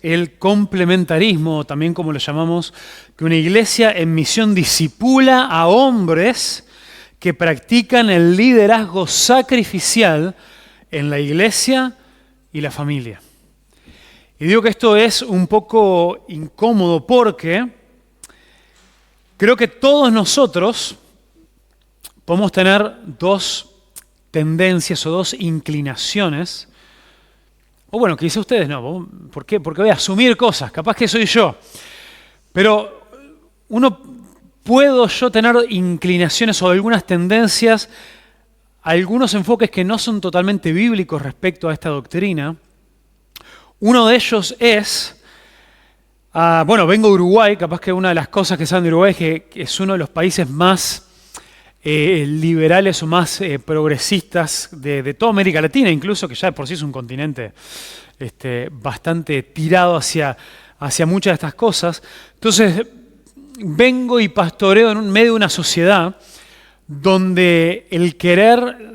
el complementarismo, también como lo llamamos, que una iglesia en misión discipula a hombres que practican el liderazgo sacrificial en la iglesia y la familia. Y digo que esto es un poco incómodo porque creo que todos nosotros podemos tener dos tendencias o dos inclinaciones. O bueno, quizá ustedes no. ¿Por qué? Porque voy a asumir cosas. Capaz que soy yo. Pero puedo yo tener inclinaciones o algunas tendencias, algunos enfoques que no son totalmente bíblicos respecto a esta doctrina. Uno de ellos es, vengo de Uruguay. Capaz que una de las cosas que saben de Uruguay es que es uno de los países más liberales o más progresistas de toda América Latina, incluso, que ya de por sí es un continente bastante tirado hacia muchas de estas cosas. Entonces, vengo y pastoreo en medio de una sociedad donde el querer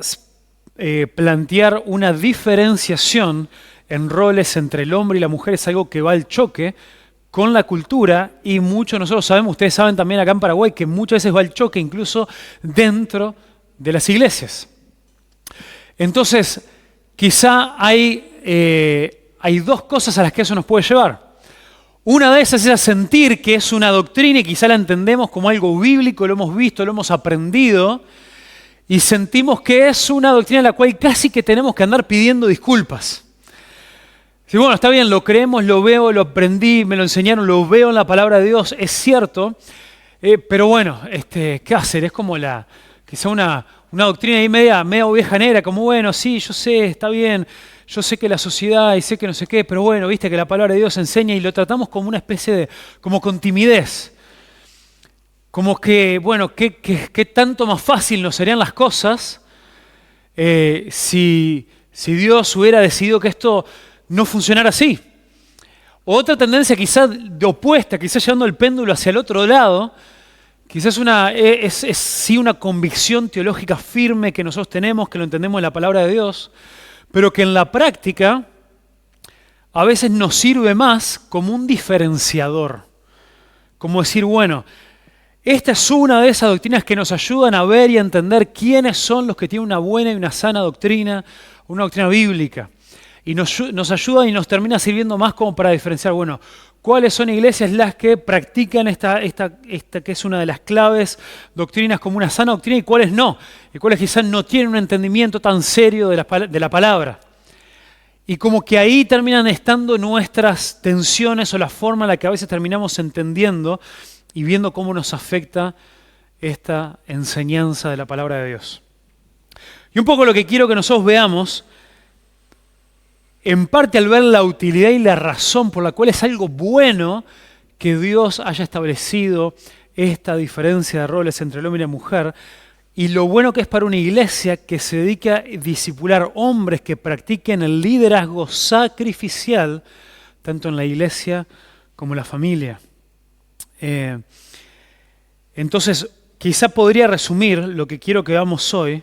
plantear una diferenciación en roles entre el hombre y la mujer es algo que va al choque con la cultura, y muchos de nosotros sabemos, ustedes saben también acá en Paraguay, que muchas veces va al choque incluso dentro de las iglesias. Entonces, quizá hay dos cosas a las que eso nos puede llevar. Una de esas es a sentir que es una doctrina y quizá la entendemos como algo bíblico, lo hemos visto, lo hemos aprendido, y sentimos que es una doctrina en la cual casi que tenemos que andar pidiendo disculpas. Sí, bueno, está bien, lo creemos, lo veo, lo aprendí, me lo enseñaron, lo veo en la palabra de Dios, es cierto, pero bueno, ¿qué hacer? Es como quizá una doctrina ahí media oveja negra, como bueno, sí, yo sé, está bien, yo sé que la sociedad y sé que no sé qué, pero bueno, viste que la palabra de Dios enseña, y lo tratamos como una especie como con timidez. Como que, bueno, ¿qué tanto más fácil nos serían las cosas si Dios hubiera decidido que esto no funcionara así? Otra tendencia quizás de opuesta, quizás llevando el péndulo hacia el otro lado, quizás es sí una convicción teológica firme que nosotros tenemos, que lo entendemos en la palabra de Dios, pero que en la práctica a veces nos sirve más como un diferenciador. Como decir, bueno, esta es una de esas doctrinas que nos ayudan a ver y a entender quiénes son los que tienen una buena y una sana doctrina, una doctrina bíblica. Y nos ayuda y nos termina sirviendo más como para diferenciar, bueno, cuáles son iglesias las que practican esta que es una de las claves doctrinas como una sana doctrina, y cuáles no, y cuáles quizás no tienen un entendimiento tan serio de la palabra. Y como que ahí terminan estando nuestras tensiones o la forma en la que a veces terminamos entendiendo y viendo cómo nos afecta esta enseñanza de la palabra de Dios. Y un poco lo que quiero que nosotros veamos, en parte al ver la utilidad y la razón por la cual es algo bueno que Dios haya establecido esta diferencia de roles entre el hombre y la mujer, y lo bueno que es para una iglesia que se dedica a discipular hombres que practiquen el liderazgo sacrificial, tanto en la iglesia como en la familia. Entonces, quizá podría resumir lo que quiero que veamos hoy,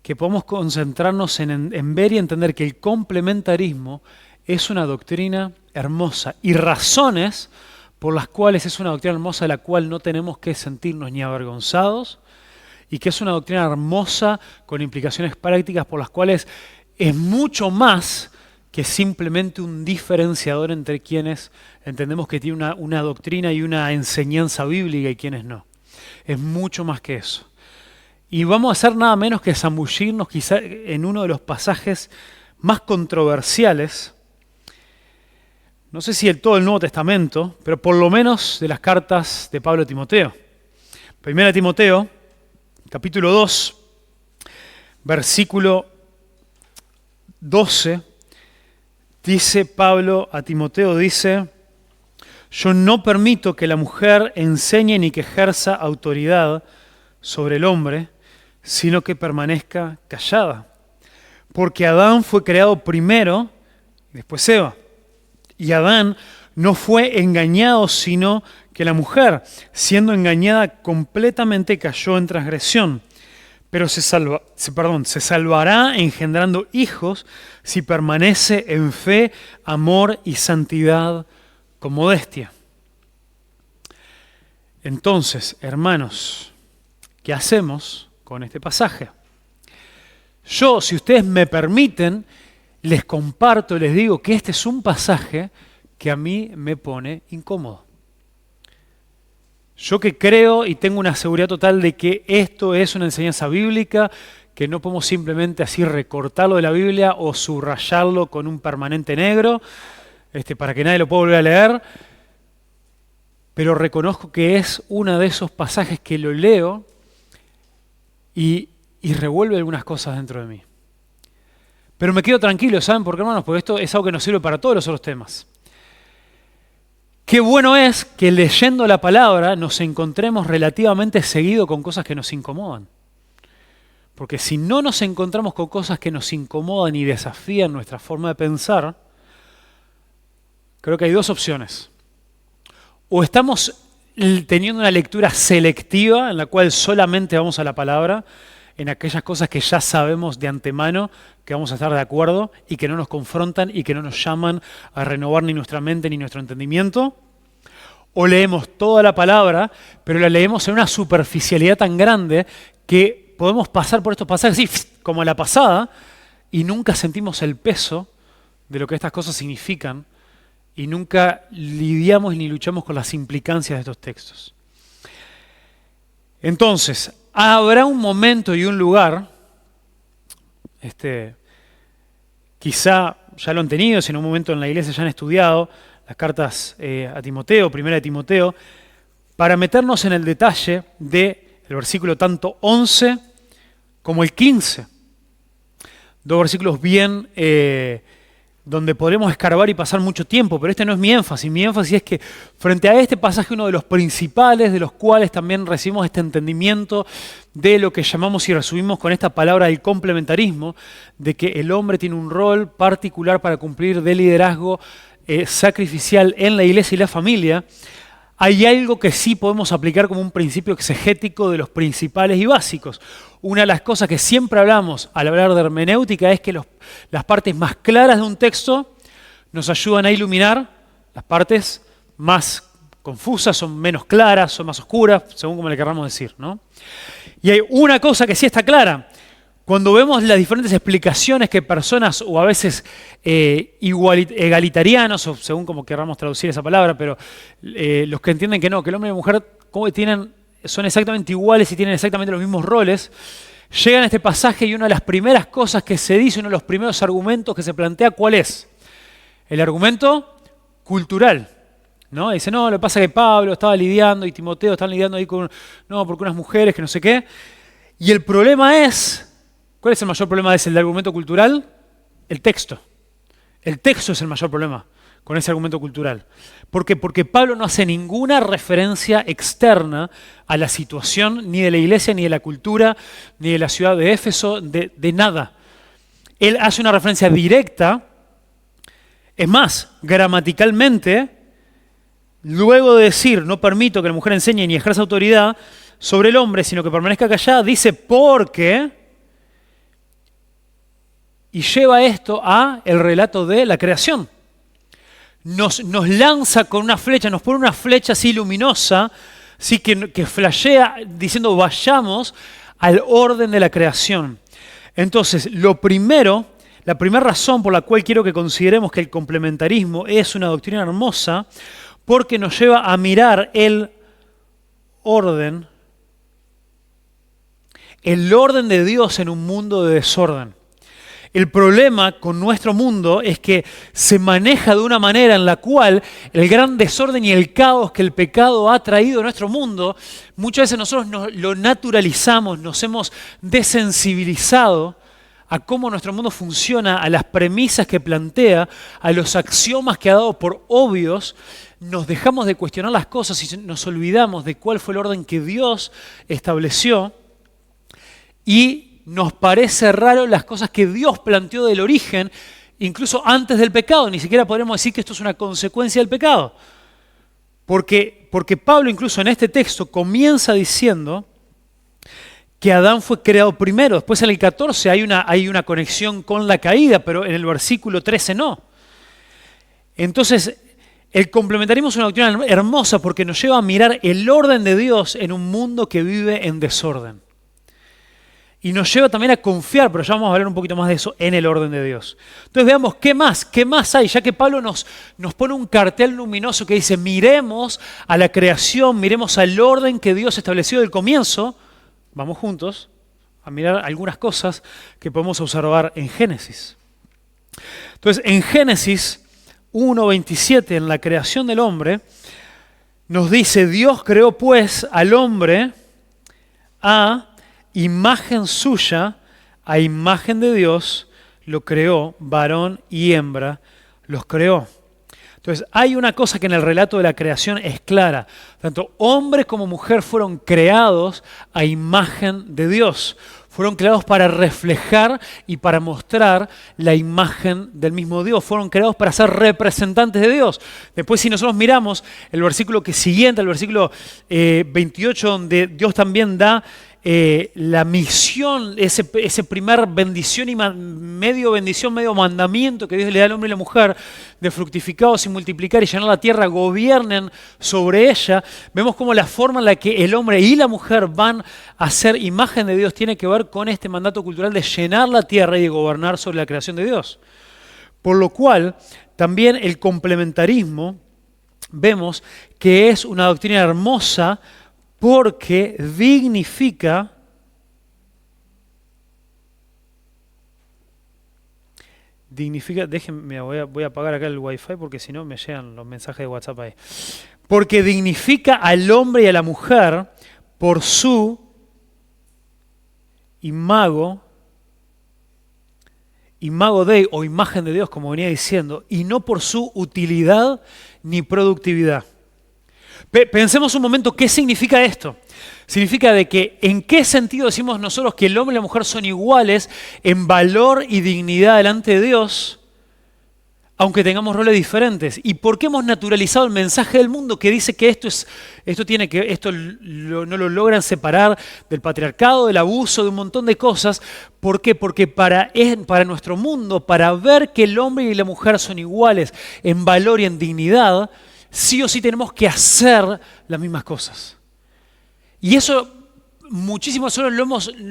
que podamos concentrarnos en ver y entender que el complementarismo es una doctrina hermosa, y razones por las cuales es una doctrina hermosa de la cual no tenemos que sentirnos ni avergonzados, y que es una doctrina hermosa con implicaciones prácticas por las cuales es mucho más que simplemente un diferenciador entre quienes entendemos que tiene una doctrina y una enseñanza bíblica y quienes no. Es mucho más que eso. Y vamos a hacer nada menos que zambullirnos quizá en uno de los pasajes más controversiales, no sé si de todo el Nuevo Testamento, pero por lo menos de las cartas de Pablo a Timoteo. Primera Timoteo, capítulo 2, versículo 12, dice Pablo a Timoteo, dice: yo no permito que la mujer enseñe ni que ejerza autoridad sobre el hombre, sino que permanezca callada. Porque Adán fue creado primero y después Eva. Y Adán no fue engañado, sino que la mujer, siendo engañada completamente, cayó en transgresión. pero se salvará engendrando hijos si permanece en fe, amor y santidad con modestia. Entonces, hermanos, ¿qué hacemos con este pasaje? Yo, si ustedes me permiten, les comparto, les digo que este es un pasaje que a mí me pone incómodo. Yo que creo y tengo una seguridad total de que esto es una enseñanza bíblica, que no podemos simplemente así recortarlo de la Biblia o subrayarlo con un permanente negro, para que nadie lo pueda volver a leer, pero reconozco que es uno de esos pasajes que lo leo y revuelve algunas cosas dentro de mí. Pero me quedo tranquilo, ¿saben por qué, hermanos? Porque esto es algo que nos sirve para todos los otros temas. Qué bueno es que leyendo la palabra nos encontremos relativamente seguido con cosas que nos incomodan. Porque si no nos encontramos con cosas que nos incomodan y desafían nuestra forma de pensar, creo que hay dos opciones. O estamos teniendo una lectura selectiva en la cual solamente vamos a la palabra, en aquellas cosas que ya sabemos de antemano que vamos a estar de acuerdo y que no nos confrontan y que no nos llaman a renovar ni nuestra mente ni nuestro entendimiento. O leemos toda la palabra, pero la leemos en una superficialidad tan grande que podemos pasar por estos pasajes así, como la pasada, y nunca sentimos el peso de lo que estas cosas significan y nunca lidiamos ni luchamos con las implicancias de estos textos. Entonces, habrá un momento y un lugar, quizá ya lo han tenido, si en un momento en la iglesia ya han estudiado las cartas a Timoteo, primera de Timoteo, para meternos en el detalle del versículo tanto 11 como el 15. Dos versículos bien donde podremos escarbar y pasar mucho tiempo, pero este no es mi énfasis. Mi énfasis es que frente a este pasaje, uno de los principales, de los cuales también recibimos este entendimiento de lo que llamamos y resumimos con esta palabra del complementarismo, de que el hombre tiene un rol particular para cumplir de liderazgo sacrificial en la iglesia y la familia. Hay algo que sí podemos aplicar como un principio exegético de los principales y básicos. Una de las cosas que siempre hablamos al hablar de hermenéutica es que las partes más claras de un texto nos ayudan a iluminar, las partes más confusas son menos claras, son más oscuras, según como le queramos decir, ¿no? Y hay una cosa que sí está clara. Cuando vemos las diferentes explicaciones que personas, o a veces egalitarianos, o según como queramos traducir esa palabra, pero los que entienden que no, que el hombre y la mujer son exactamente iguales y tienen exactamente los mismos roles, llegan a este pasaje y una de las primeras cosas que se dice, uno de los primeros argumentos que se plantea, ¿cuál es? El argumento cultural. ¿No? Dice, no, lo que pasa es que Pablo estaba lidiando y Timoteo están lidiando ahí porque unas mujeres que no sé qué. Y el problema es... ¿Cuál es el mayor problema de ese argumento cultural? El texto. El texto es el mayor problema con ese argumento cultural. ¿Por qué? Porque Pablo no hace ninguna referencia externa a la situación ni de la iglesia, ni de la cultura, ni de la ciudad de Éfeso, de nada. Él hace una referencia directa. Es más, gramaticalmente, luego de decir, no permito que la mujer enseñe ni ejerza autoridad sobre el hombre, sino que permanezca callada, dice porque... Y lleva esto a el relato de la creación. Nos lanza con una flecha, nos pone una flecha así luminosa, ¿sí? que flashea diciendo vayamos al orden de la creación. Entonces, la primera razón por la cual quiero que consideremos que el complementarismo es una doctrina hermosa, porque nos lleva a mirar el orden de Dios en un mundo de desorden. El problema con nuestro mundo es que se maneja de una manera en la cual el gran desorden y el caos que el pecado ha traído a nuestro mundo, muchas veces nosotros lo naturalizamos, nos hemos desensibilizado a cómo nuestro mundo funciona, a las premisas que plantea, a los axiomas que ha dado por obvios. Nos dejamos de cuestionar las cosas y nos olvidamos de cuál fue el orden que Dios estableció y nos parece raro las cosas que Dios planteó del origen, incluso antes del pecado. Ni siquiera podremos decir que esto es una consecuencia del pecado. Porque Pablo incluso en este texto comienza diciendo que Adán fue creado primero. Después en el 14 hay una conexión con la caída, pero en el versículo 13 no. Entonces, el complementarismo es una doctrina hermosa porque nos lleva a mirar el orden de Dios en un mundo que vive en desorden. Y nos lleva también a confiar, pero ya vamos a hablar un poquito más de eso, en el orden de Dios. Entonces veamos qué más hay, ya que Pablo nos pone un cartel luminoso que dice, miremos a la creación, miremos al orden que Dios estableció del comienzo. Vamos juntos a mirar algunas cosas que podemos observar en Génesis. Entonces, en Génesis 1:27, en la creación del hombre, nos dice, Dios creó pues al hombre a imagen suya, a imagen de Dios, lo creó, varón y hembra, los creó. Entonces, hay una cosa que en el relato de la creación es clara. Tanto hombre como mujer fueron creados a imagen de Dios. Fueron creados para reflejar y para mostrar la imagen del mismo Dios. Fueron creados para ser representantes de Dios. Después, si nosotros miramos el versículo que siguiente, el versículo 28, donde Dios también da la misión, ese primer bendición y medio mandamiento que Dios le da al hombre y la mujer, de fructificados y multiplicar y llenar la tierra, gobiernen sobre ella. Vemos cómo la forma en la que el hombre y la mujer van a ser imagen de Dios tiene que ver con este mandato cultural de llenar la tierra y de gobernar sobre la creación de Dios. Por lo cual, también el complementarismo, vemos que es una doctrina hermosa porque dignifica déjenme, voy a apagar acá el wifi porque si no me llegan los mensajes de WhatsApp ahí. Porque dignifica al hombre y a la mujer por su imago Dei o imagen de Dios, como venía diciendo, y no por su utilidad ni productividad. Pensemos un momento, ¿qué significa esto? Significa de que, ¿en qué sentido decimos nosotros que el hombre y la mujer son iguales en valor y dignidad delante de Dios, aunque tengamos roles diferentes? ¿Y por qué hemos naturalizado el mensaje del mundo que dice que esto no lo logran separar del patriarcado, del abuso, de un montón de cosas? ¿Por qué? Porque para nuestro mundo, para ver que el hombre y la mujer son iguales en valor y en dignidad, sí o sí tenemos que hacer las mismas cosas. Y eso muchísimo nosotros lo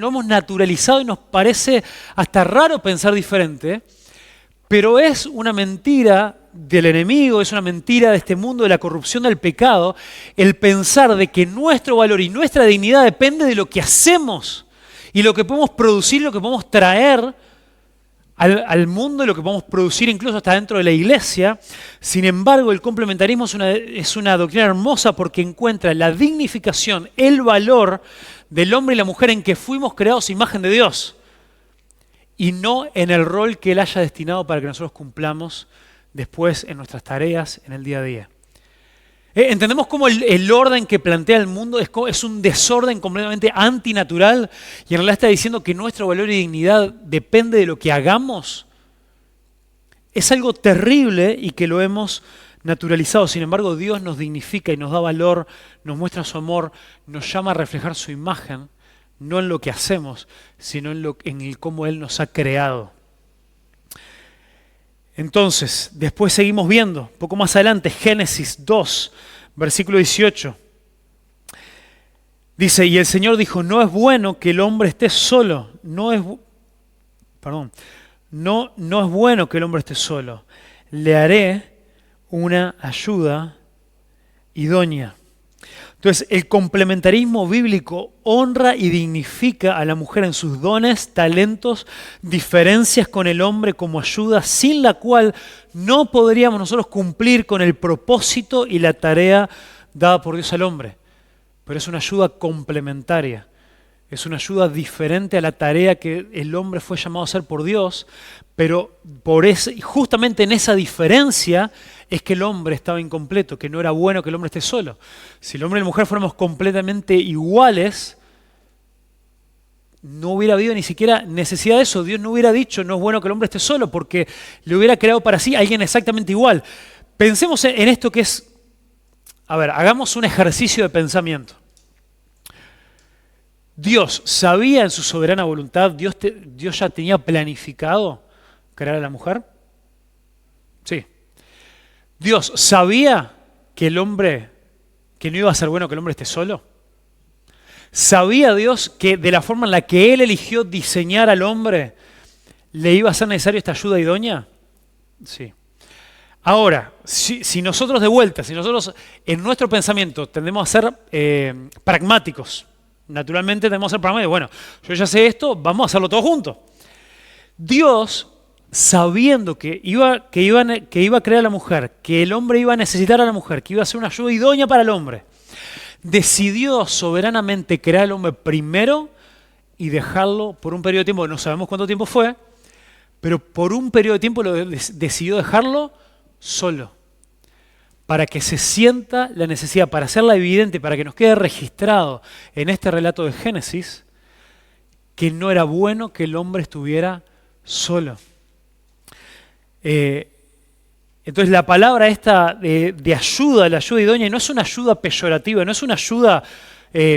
hemos naturalizado y nos parece hasta raro pensar diferente, pero es una mentira del enemigo, es una mentira de este mundo, de la corrupción, del pecado, el pensar de que nuestro valor y nuestra dignidad depende de lo que hacemos y lo que podemos producir, lo que podemos traer al mundo y lo que podemos producir incluso hasta dentro de la iglesia. Sin embargo, el complementarismo es una doctrina hermosa porque encuentra la dignificación, el valor del hombre y la mujer en que fuimos creados a imagen de Dios y no en el rol que Él haya destinado para que nosotros cumplamos después en nuestras tareas, en el día a día. Entendemos cómo el orden que plantea el mundo es un desorden completamente antinatural y en realidad está diciendo que nuestro valor y dignidad depende de lo que hagamos. Es algo terrible y que lo hemos naturalizado. Sin embargo, Dios nos dignifica y nos da valor, nos muestra su amor, nos llama a reflejar su imagen, no en lo que hacemos, sino en cómo Él nos ha creado. Entonces, después seguimos viendo, un poco más adelante, Génesis 2, versículo 18. Dice, y el Señor dijo, no es bueno que el hombre esté solo. No es bueno que el hombre esté solo. Le haré una ayuda idónea. Entonces, el complementarismo bíblico honra y dignifica a la mujer en sus dones, talentos, diferencias con el hombre como ayuda, sin la cual no podríamos nosotros cumplir con el propósito y la tarea dada por Dios al hombre. Pero es una ayuda complementaria, es una ayuda diferente a la tarea que el hombre fue llamado a hacer por Dios, pero justamente en esa diferencia es que el hombre estaba incompleto, que no era bueno que el hombre esté solo. Si el hombre y la mujer fuéramos completamente iguales, no hubiera habido ni siquiera necesidad de eso. Dios no hubiera dicho, no es bueno que el hombre esté solo, porque le hubiera creado para sí a alguien exactamente igual. Pensemos en esto que es, hagamos un ejercicio de pensamiento. Dios sabía en su soberana voluntad, Dios ya tenía planificado crear a la mujer. Sí. Dios sabía que que no iba a ser bueno que el hombre esté solo. ¿Sabía Dios que de la forma en la que Él eligió diseñar al hombre, le iba a ser necesaria esta ayuda idónea? Sí. Ahora, si nosotros de vuelta, si nosotros en nuestro pensamiento tendemos a ser pragmáticos, naturalmente tendemos a ser pragmáticos, bueno, yo ya sé esto, vamos a hacerlo todo juntos. Dios, sabiendo que iba a crear a la mujer, que el hombre iba a necesitar a la mujer, que iba a ser una ayuda idónea para el hombre, decidió soberanamente crear al hombre primero y dejarlo por un periodo de tiempo, no sabemos cuánto tiempo fue, pero por un periodo de tiempo decidió dejarlo solo, para que se sienta la necesidad, para hacerla evidente, para que nos quede registrado en este relato de Génesis, que no era bueno que el hombre estuviera solo. Entonces la palabra esta de ayuda, la ayuda idónea, no es una ayuda peyorativa, no es una ayuda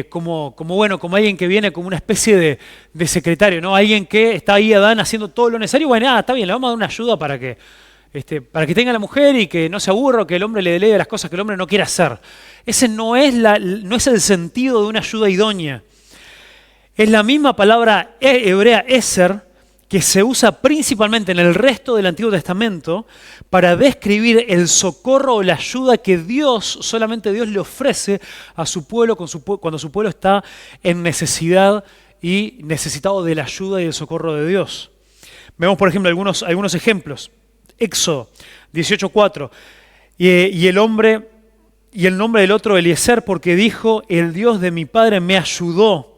como alguien que viene como una especie de secretario, ¿no? Alguien que está ahí, Adán, haciendo todo lo necesario. Bueno, está bien, le vamos a dar una ayuda para que tenga la mujer y que no se aburra, o que el hombre le delegue las cosas que el hombre no quiere hacer. Ese no es el sentido de una ayuda idónea. Es la misma palabra hebrea eser, que se usa principalmente en el resto del Antiguo Testamento para describir el socorro o la ayuda que solamente Dios le ofrece a su pueblo cuando su pueblo está en necesidad y necesitado de la ayuda y del socorro de Dios. Vemos, por ejemplo, algunos ejemplos. Éxodo 18:4. Y el nombre del otro Eliezer, porque dijo: el Dios de mi padre me ayudó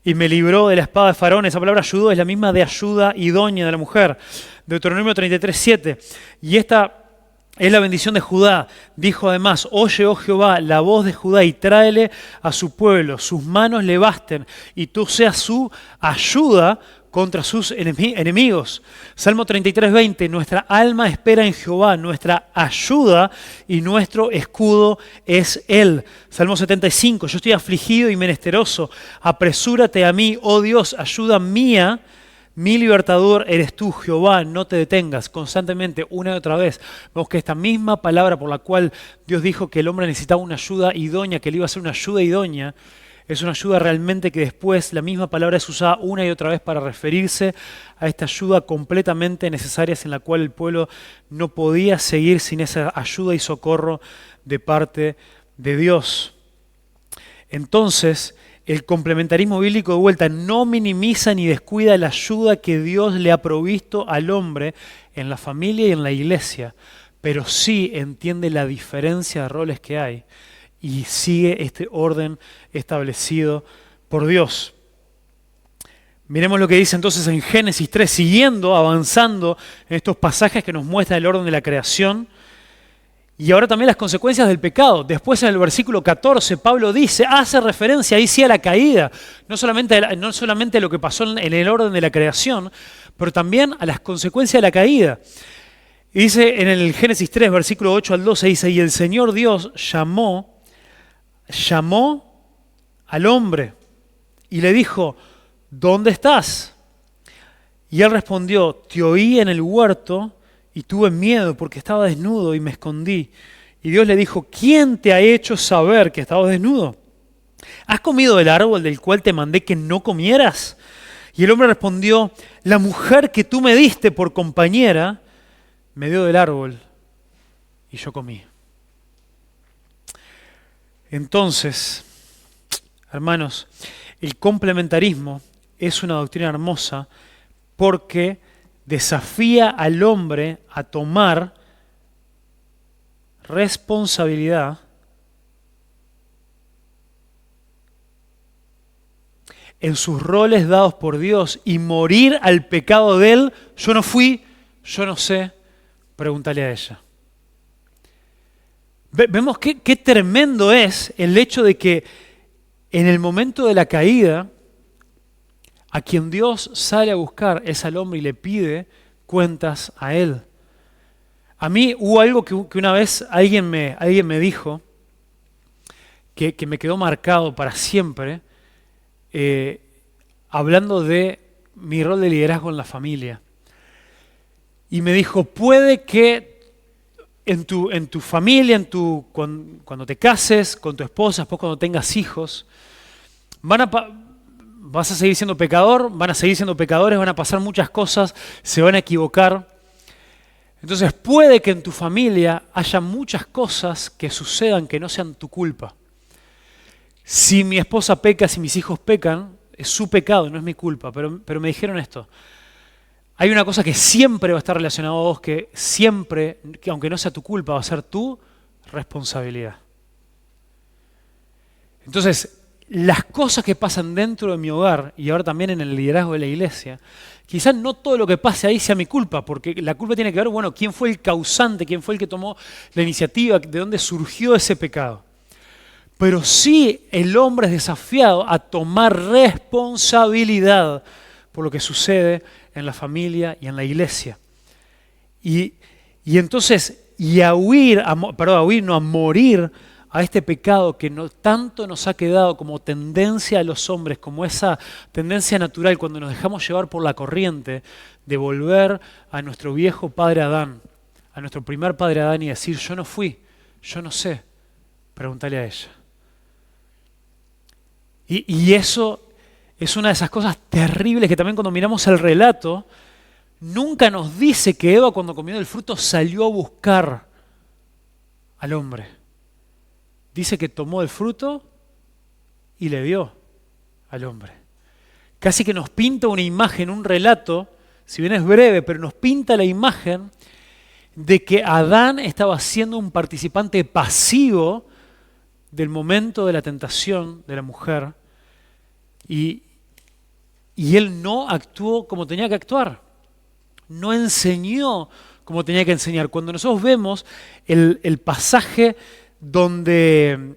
y me libró de la espada de Faraón. Esa palabra ayudó es la misma de ayuda idónea de la mujer. Deuteronomio 33:7. Y esta es la bendición de Judá. Dijo además: oye, oh Jehová, la voz de Judá, y tráele a su pueblo. Sus manos le basten, y tú seas su ayuda contra sus enemigos. Salmo 33:20. Nuestra alma espera en Jehová, nuestra ayuda y nuestro escudo es Él. Salmo 75. Yo estoy afligido y menesteroso. Apresúrate a mí, oh Dios, ayuda mía. Mi libertador eres tú, Jehová, no te detengas. Constantemente, una y otra vez, vemos que esta misma palabra por la cual Dios dijo que el hombre necesitaba una ayuda idónea, que le iba a ser una ayuda idónea, es una ayuda realmente que después la misma palabra es usada una y otra vez para referirse a esta ayuda completamente necesaria, en la cual el pueblo no podía seguir sin esa ayuda y socorro de parte de Dios. Entonces, el complementarismo bíblico de vuelta no minimiza ni descuida la ayuda que Dios le ha provisto al hombre en la familia y en la iglesia, pero sí entiende la diferencia de roles que hay y sigue este orden establecido por Dios. Miremos lo que dice entonces en Génesis 3, avanzando en estos pasajes que nos muestran el orden de la creación. Y ahora también las consecuencias del pecado. Después en el versículo 14 Pablo hace referencia ahí sí a la caída, no solamente a lo que pasó en el orden de la creación, pero también a las consecuencias de la caída. Y dice en el Génesis 3, versículo 8 al 12, dice: y el Señor Dios llamó al hombre y le dijo: ¿dónde estás? Y él respondió: te oí en el huerto y tuve miedo porque estaba desnudo y me escondí. Y Dios le dijo: ¿quién te ha hecho saber que estabas desnudo? ¿Has comido del árbol del cual te mandé que no comieras? Y el hombre respondió: la mujer que tú me diste por compañera me dio del árbol y yo comí. Entonces, hermanos, el complementarismo es una doctrina hermosa porque desafía al hombre a tomar responsabilidad en sus roles dados por Dios y morir al pecado de él. Yo no fui, yo no sé, pregúntale a ella. Vemos qué tremendo es el hecho de que en el momento de la caída, a quien Dios sale a buscar es al hombre y le pide cuentas a él. A mí hubo algo que una vez alguien me dijo que me quedó marcado para siempre. hablando de mi rol de liderazgo en la familia. Y me dijo, puede que en tu familia, cuando te cases con tu esposa, después cuando tengas hijos, vas a seguir siendo pecador, van a seguir siendo pecadores, van a pasar muchas cosas, se van a equivocar. Entonces puede que en tu familia haya muchas cosas que sucedan que no sean tu culpa. Si mi esposa peca, si mis hijos pecan, es su pecado, no es mi culpa. Pero me dijeron esto. Hay una cosa que siempre va a estar relacionada a vos, que siempre, que aunque no sea tu culpa, va a ser tu responsabilidad. Entonces, las cosas que pasan dentro de mi hogar y ahora también en el liderazgo de la iglesia, quizás no todo lo que pase ahí sea mi culpa, porque la culpa tiene que ver, bueno, quién fue el causante, quién fue el que tomó la iniciativa, de dónde surgió ese pecado. Pero sí el hombre es desafiado a tomar responsabilidad por lo que sucede en la familia y en la iglesia. Y entonces, a morir a este pecado que tanto nos ha quedado como tendencia a los hombres, como esa tendencia natural cuando nos dejamos llevar por la corriente, de volver a nuestro viejo padre Adán, a nuestro primer padre Adán y decir, yo no fui, yo no sé, pregúntale a ella. Y eso es una de esas cosas terribles que también cuando miramos el relato, nunca nos dice que Eva cuando comió del fruto salió a buscar al hombre. Dice que tomó el fruto y le dio al hombre. Casi que nos pinta una imagen, un relato, si bien es breve, pero nos pinta la imagen de que Adán estaba siendo un participante pasivo del momento de la tentación de la mujer y él no actuó como tenía que actuar, no enseñó como tenía que enseñar. Cuando nosotros vemos el pasaje donde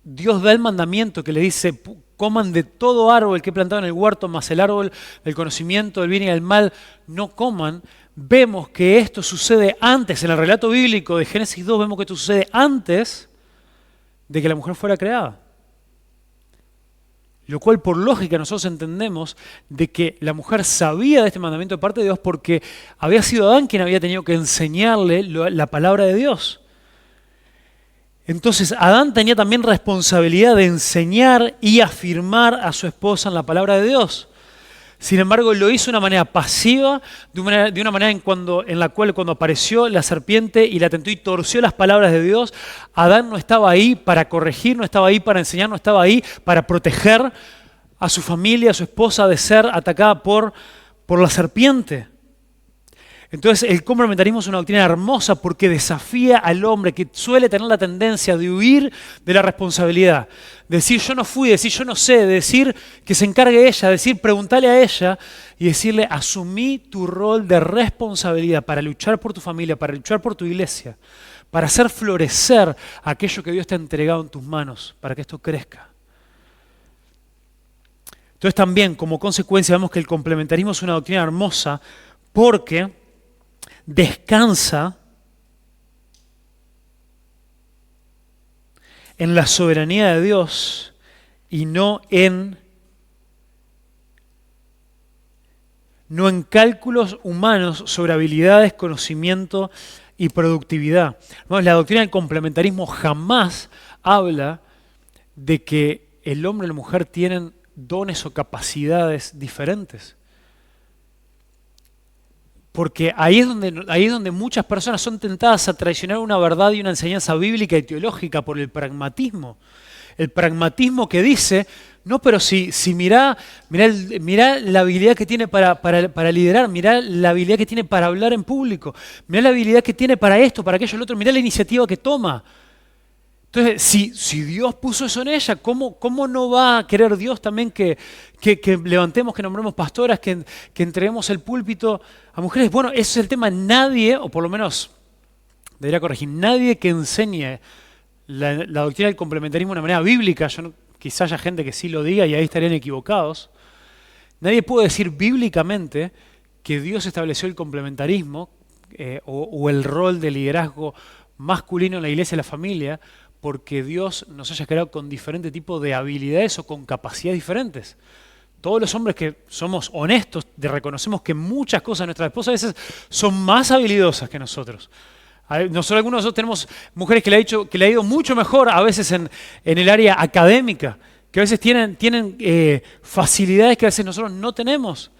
Dios da el mandamiento que le dice, coman de todo árbol que he plantado en el huerto, más el árbol del conocimiento del bien y del mal, no coman. Vemos que esto sucede antes, en el relato bíblico de Génesis 2, vemos que esto sucede antes de que la mujer fuera creada. Lo cual por lógica nosotros entendemos de que la mujer sabía de este mandamiento de parte de Dios porque había sido Adán quien había tenido que enseñarle la palabra de Dios. Entonces Adán tenía también responsabilidad de enseñar y afirmar a su esposa en la palabra de Dios. Sin embargo, lo hizo de una manera pasiva, de una manera en la cual cuando apareció la serpiente y la tentó y torció las palabras de Dios, Adán no estaba ahí para corregir, no estaba ahí para enseñar, no estaba ahí para proteger a su familia, a su esposa de ser atacada por la serpiente. Entonces el complementarismo es una doctrina hermosa porque desafía al hombre que suele tener la tendencia de huir de la responsabilidad. Decir yo no fui, decir yo no sé, decir que se encargue ella, decir preguntarle a ella y decirle asumí tu rol de responsabilidad para luchar por tu familia, para luchar por tu iglesia, para hacer florecer aquello que Dios te ha entregado en tus manos, para que esto crezca. Entonces también como consecuencia vemos que el complementarismo es una doctrina hermosa porque descansa en la soberanía de Dios y no en cálculos humanos sobre habilidades, conocimiento y productividad. Bueno, la doctrina del complementarismo jamás habla de que el hombre y la mujer tienen dones o capacidades diferentes. Porque ahí es donde muchas personas son tentadas a traicionar una verdad y una enseñanza bíblica y teológica por el pragmatismo. El pragmatismo que dice, no, pero si mirá la habilidad que tiene para liderar, mirá la habilidad que tiene para hablar en público, mirá la habilidad que tiene para esto, para aquello, lo otro, mirá la iniciativa que toma. Entonces, si Dios puso eso en ella, ¿cómo no va a querer Dios también que levantemos, que nombremos pastoras, que entreguemos el púlpito a mujeres? Bueno, ese es el tema. Nadie, o por lo menos debería corregir, nadie que enseñe la doctrina del complementarismo de una manera bíblica, quizás haya gente que sí lo diga y ahí estarían equivocados, nadie puede decir bíblicamente que Dios estableció el complementarismo o el rol de liderazgo masculino en la iglesia y la familia porque Dios nos haya creado con diferente tipo de habilidades o con capacidades diferentes. Todos los hombres que somos honestos, reconocemos que muchas cosas de nuestras esposas a veces son más habilidosas que nosotros. Algunos de nosotros tenemos mujeres que le ha ido mucho mejor a veces en el área académica, que a veces tienen facilidades que a veces nosotros no tenemos.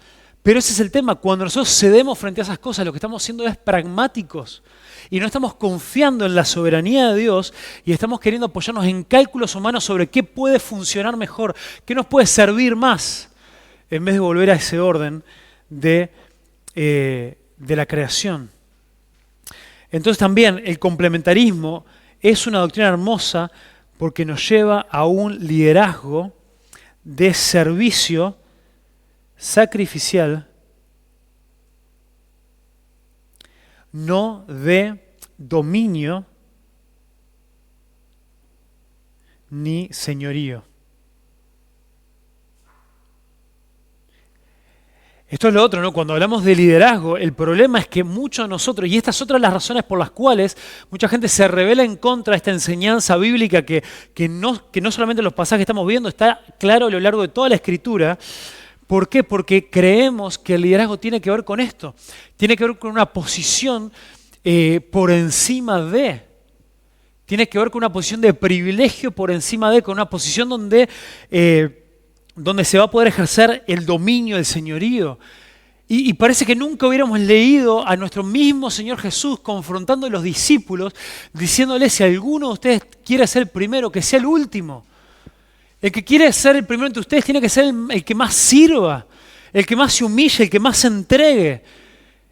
Pero ese es el tema, cuando nosotros cedemos frente a esas cosas, lo que estamos haciendo es pragmáticos y no estamos confiando en la soberanía de Dios y estamos queriendo apoyarnos en cálculos humanos sobre qué puede funcionar mejor, qué nos puede servir más, en vez de volver a ese orden de la creación. Entonces también el complementarismo es una doctrina hermosa porque nos lleva a un liderazgo de servicio sacrificial, no de dominio ni señorío. Esto es lo otro, ¿no? Cuando hablamos de liderazgo, el problema es que muchos de nosotros, y estas son otras las razones por las cuales mucha gente se rebela en contra de esta enseñanza bíblica que no solamente en los pasajes que estamos viendo, está claro a lo largo de toda la Escritura. ¿Por qué? Porque creemos que el liderazgo tiene que ver con esto. Tiene que ver con una posición por encima de. Tiene que ver con una posición de privilegio por encima de, con una posición donde se va a poder ejercer el dominio, el señorío. Y parece que nunca hubiéramos leído a nuestro mismo Señor Jesús confrontando a los discípulos, diciéndoles: si alguno de ustedes quiere ser el primero, que sea el último. El que quiere ser el primero entre ustedes tiene que ser el que más sirva, el que más se humille, el que más se entregue,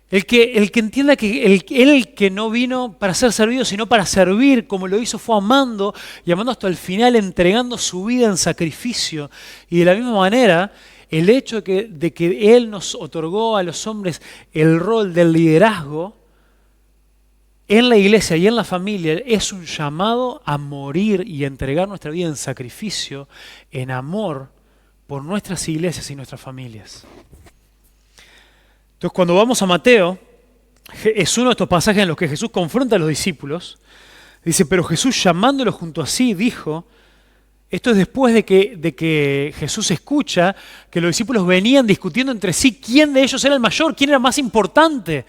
el que entienda que él que no vino para ser servido, sino para servir, como lo hizo, fue amando y amando hasta el final, entregando su vida en sacrificio. Y de la misma manera, el hecho de que Él nos otorgó a los hombres el rol del liderazgo en la iglesia y en la familia es un llamado a morir y a entregar nuestra vida en sacrificio, en amor por nuestras iglesias y nuestras familias. Entonces, cuando vamos a Mateo, es uno de estos pasajes en los que Jesús confronta a los discípulos. Dice: pero Jesús, llamándolos junto a sí, dijo, esto es después de que Jesús escucha que los discípulos venían discutiendo entre sí quién de ellos era el mayor, quién era más importante.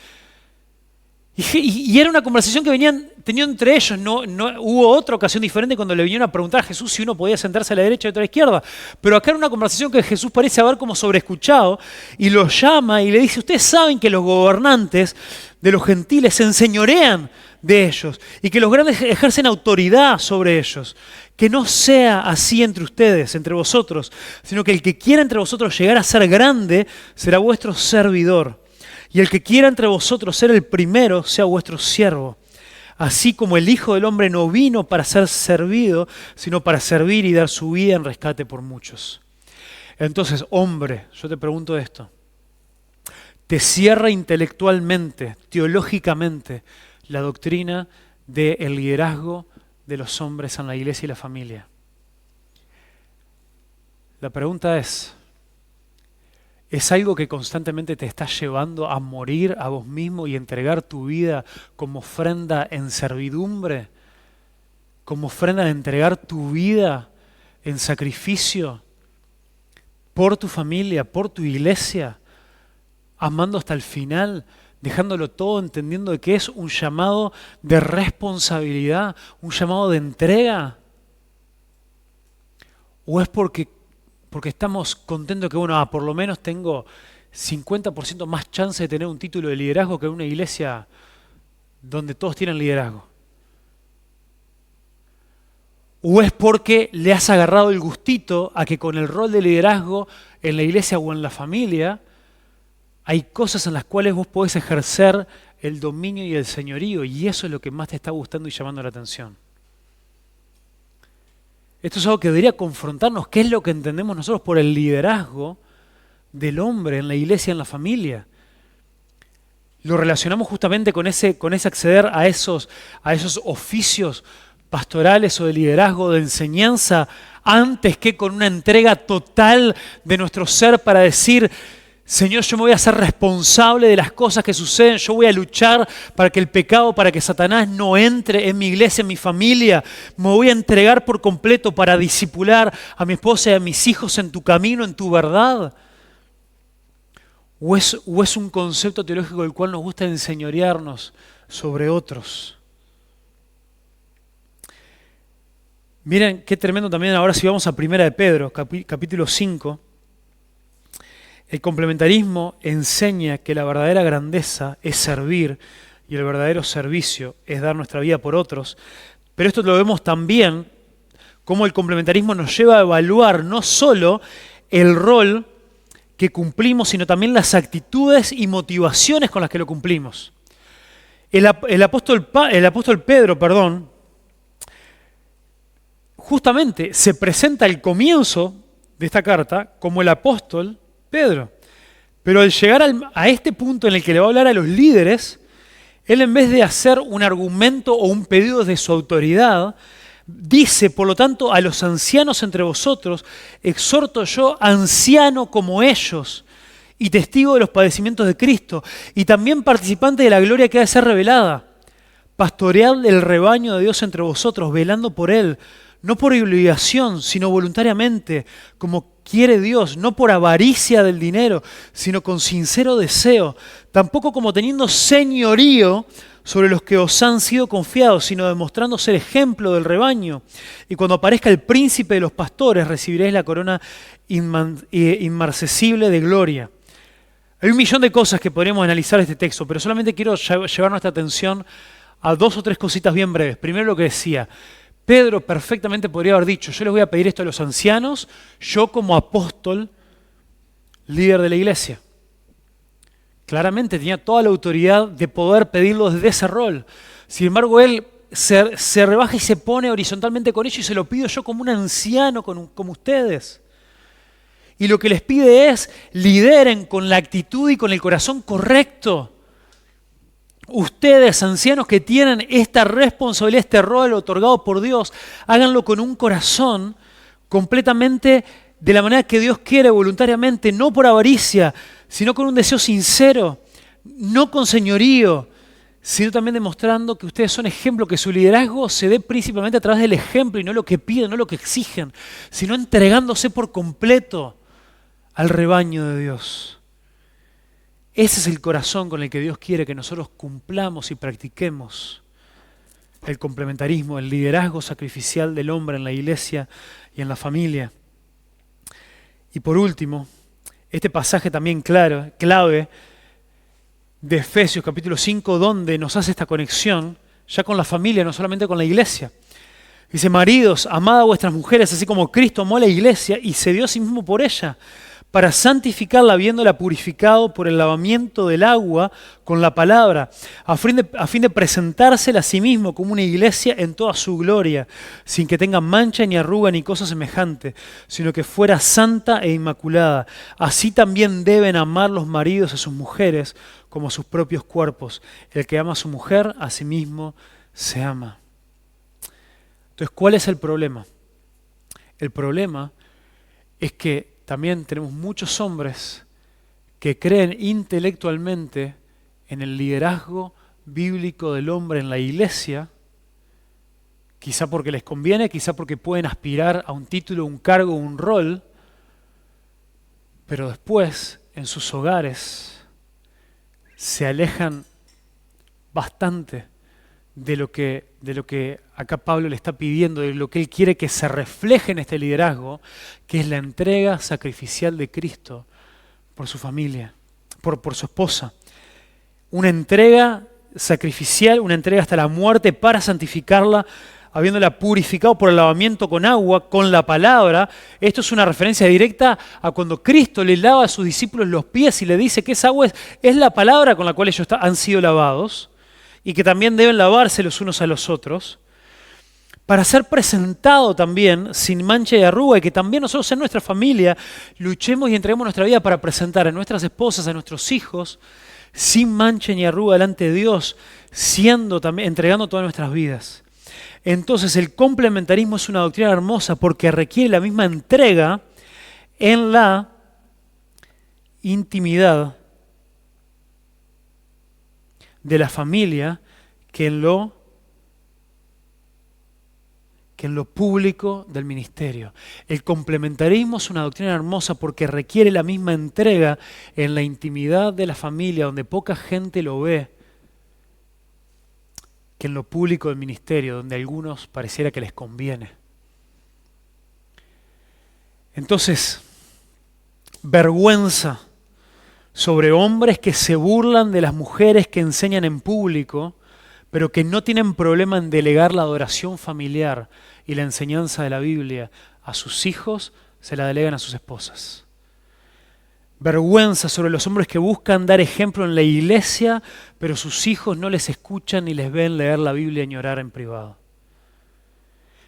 Y era una conversación que venían teniendo entre ellos. No hubo otra ocasión diferente cuando le vinieron a preguntar a Jesús si uno podía sentarse a la derecha y otro a la izquierda. Pero acá era una conversación que Jesús parece haber como sobreescuchado y los llama y le dice: ustedes saben que los gobernantes de los gentiles se enseñorean de ellos y que los grandes ejercen autoridad sobre ellos. Que no sea así entre ustedes, entre vosotros, sino que el que quiera entre vosotros llegar a ser grande será vuestro servidor. Y el que quiera entre vosotros ser el primero, sea vuestro siervo. Así como el Hijo del Hombre no vino para ser servido, sino para servir y dar su vida en rescate por muchos. Entonces, hombre, yo te pregunto esto. ¿Te cierra intelectualmente, teológicamente, la doctrina del liderazgo de los hombres en la iglesia y la familia? La pregunta ¿es algo que constantemente te está llevando a morir a vos mismo y entregar tu vida como ofrenda en servidumbre? ¿Como ofrenda de entregar tu vida en sacrificio por tu familia, por tu iglesia, amando hasta el final, dejándolo todo, entendiendo que es un llamado de responsabilidad, un llamado de entrega? ¿O es porque estamos contentos que, bueno, por lo menos tengo 50% más chance de tener un título de liderazgo que en una iglesia donde todos tienen liderazgo? ¿O es porque le has agarrado el gustito a que con el rol de liderazgo en la iglesia o en la familia hay cosas en las cuales vos podés ejercer el dominio y el señorío y eso es lo que más te está gustando y llamando la atención? Esto es algo que debería confrontarnos. ¿Qué es lo que entendemos nosotros por el liderazgo del hombre en la iglesia y en la familia? Lo relacionamos justamente con ese acceder a esos oficios pastorales o de liderazgo, de enseñanza, antes que con una entrega total de nuestro ser para decir: Señor, yo me voy a hacer responsable de las cosas que suceden, yo voy a luchar para que el pecado, para que Satanás no entre en mi iglesia, en mi familia. Me voy a entregar por completo para discipular a mi esposa y a mis hijos en tu camino, en tu verdad. ¿O es un concepto teológico del cual nos gusta enseñorearnos sobre otros? Miren qué tremendo también ahora si vamos a 1 de Pedro, capítulo 5. El complementarismo enseña que la verdadera grandeza es servir y el verdadero servicio es dar nuestra vida por otros. Pero esto lo vemos también como el complementarismo nos lleva a evaluar no solo el rol que cumplimos, sino también las actitudes y motivaciones con las que lo cumplimos. El apóstol Pedro, justamente se presenta al comienzo de esta carta como el apóstol Pedro. Pero al llegar a este punto en el que le va a hablar a los líderes, él en vez de hacer un argumento o un pedido de su autoridad, dice, por lo tanto, a los ancianos entre vosotros, exhorto yo, anciano como ellos, y testigo de los padecimientos de Cristo, y también participante de la gloria que ha de ser revelada. Pastoread el rebaño de Dios entre vosotros, velando por él, no por obligación, sino voluntariamente, como quiere Dios, no por avaricia del dinero, sino con sincero deseo, tampoco como teniendo señorío sobre los que os han sido confiados, sino demostrando ser ejemplo del rebaño. Y cuando aparezca el príncipe de los pastores, recibiréis la corona inmarcesible de gloria. Hay un millón de cosas que podríamos analizar este texto, pero solamente quiero llevar nuestra atención a 2 o 3 cositas bien breves. Primero lo que decía, Pedro perfectamente podría haber dicho, yo les voy a pedir esto a los ancianos, yo como apóstol, líder de la iglesia. Claramente tenía toda la autoridad de poder pedirlo desde ese rol. Sin embargo, él se rebaja y se pone horizontalmente con ellos y se lo pido yo como un anciano, como ustedes. Y lo que les pide es, lideren con la actitud y con el corazón correcto. Ustedes, ancianos que tienen esta responsabilidad, este rol otorgado por Dios, háganlo con un corazón completamente de la manera que Dios quiere, voluntariamente, no por avaricia, sino con un deseo sincero, no con señorío, sino también demostrando que ustedes son ejemplo, que su liderazgo se dé principalmente a través del ejemplo y no lo que piden, no lo que exigen, sino entregándose por completo al rebaño de Dios. Ese es el corazón con el que Dios quiere que nosotros cumplamos y practiquemos el complementarismo, el liderazgo sacrificial del hombre en la iglesia y en la familia. Y por último, este pasaje también clave de Efesios capítulo 5, donde nos hace esta conexión ya con la familia, no solamente con la iglesia. Dice, maridos, amad a vuestras mujeres, así como Cristo amó a la iglesia y se dio a sí mismo por ella, para santificarla, habiéndola purificado por el lavamiento del agua con la palabra, a fin de presentársela a sí mismo como una iglesia en toda su gloria, sin que tenga mancha ni arruga ni cosa semejante, sino que fuera santa e inmaculada. Así también deben amar los maridos a sus mujeres como a sus propios cuerpos. El que ama a su mujer, a sí mismo se ama. Entonces, ¿cuál es el problema? El problema es que también tenemos muchos hombres que creen intelectualmente en el liderazgo bíblico del hombre en la iglesia, quizá porque les conviene, quizá porque pueden aspirar a un título, un cargo, un rol, pero después en sus hogares se alejan bastante de lo que acá Pablo le está pidiendo, de lo que él quiere que se refleje en este liderazgo, que es la entrega sacrificial de Cristo por su familia, por su esposa. Una entrega sacrificial, una entrega hasta la muerte para santificarla, habiéndola purificado por el lavamiento con agua, con la palabra. Esto es una referencia directa a cuando Cristo le lava a sus discípulos los pies y le dice que esa agua es la palabra con la cual ellos han sido lavados, y que también deben lavarse los unos a los otros, para ser presentado también sin mancha y arruga, y que también nosotros en nuestra familia luchemos y entreguemos nuestra vida para presentar a nuestras esposas, a nuestros hijos, sin mancha ni arruga delante de Dios, entregando todas nuestras vidas. Entonces el complementarismo es una doctrina hermosa porque requiere la misma entrega en la intimidad de la familia que en lo público del ministerio. El complementarismo es una doctrina hermosa porque requiere la misma entrega en la intimidad de la familia, donde poca gente lo ve, que en lo público del ministerio, donde a algunos pareciera que les conviene. Entonces, vergüenza sobre hombres que se burlan de las mujeres que enseñan en público, pero que no tienen problema en delegar la adoración familiar y la enseñanza de la Biblia a sus hijos, se la delegan a sus esposas. Vergüenza sobre los hombres que buscan dar ejemplo en la iglesia, pero sus hijos no les escuchan ni les ven leer la Biblia ni orar en privado.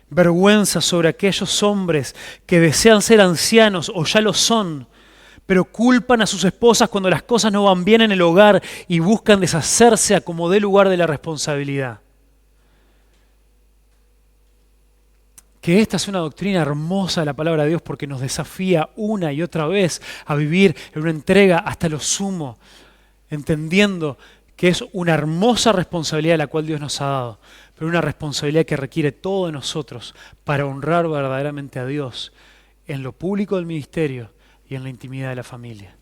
Vergüenza sobre aquellos hombres que desean ser ancianos o ya lo son, pero culpan a sus esposas cuando las cosas no van bien en el hogar y buscan deshacerse a como dé lugar de la responsabilidad. Que esta es una doctrina hermosa de la palabra de Dios porque nos desafía una y otra vez a vivir en una entrega hasta lo sumo, entendiendo que es una hermosa responsabilidad la cual Dios nos ha dado, pero una responsabilidad que requiere todo de nosotros para honrar verdaderamente a Dios en lo público del ministerio y en la intimidad de la familia.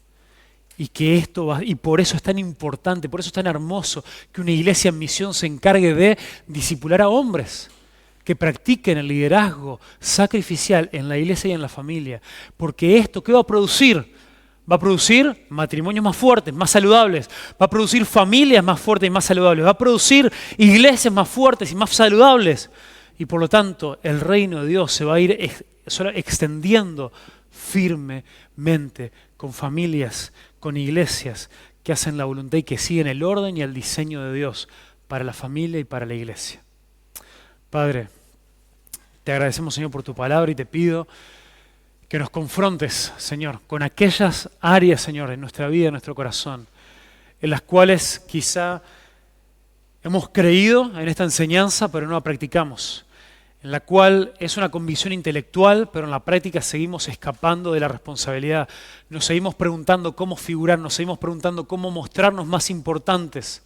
Y por eso es tan importante, por eso es tan hermoso que una iglesia en misión se encargue de discipular a hombres que practiquen el liderazgo sacrificial en la iglesia y en la familia. Porque esto, ¿qué va a producir? Va a producir matrimonios más fuertes, más saludables. Va a producir familias más fuertes y más saludables. Va a producir iglesias más fuertes y más saludables. Y por lo tanto, el reino de Dios se va a ir extendiendo firmemente con familias, con iglesias que hacen la voluntad y que siguen el orden y el diseño de Dios para la familia y para la iglesia. Padre, te agradecemos, Señor, por tu palabra y te pido que nos confrontes, Señor, con aquellas áreas, Señor, en nuestra vida, en nuestro corazón, en las cuales quizá hemos creído en esta enseñanza, pero no la practicamos, en la cual es una convicción intelectual, pero en la práctica seguimos escapando de la responsabilidad. Nos seguimos preguntando cómo figurar, nos seguimos preguntando cómo mostrarnos más importantes,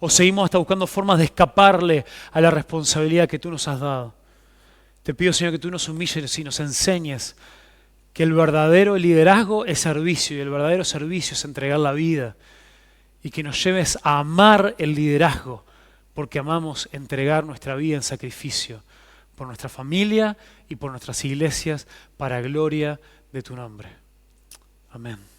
o seguimos hasta buscando formas de escaparle a la responsabilidad que tú nos has dado. Te pido, Señor, que tú nos humilles y nos enseñes que el verdadero liderazgo es servicio y el verdadero servicio es entregar la vida, y que nos lleves a amar el liderazgo porque amamos entregar nuestra vida en sacrificio por nuestra familia y por nuestras iglesias para gloria de tu nombre. Amén.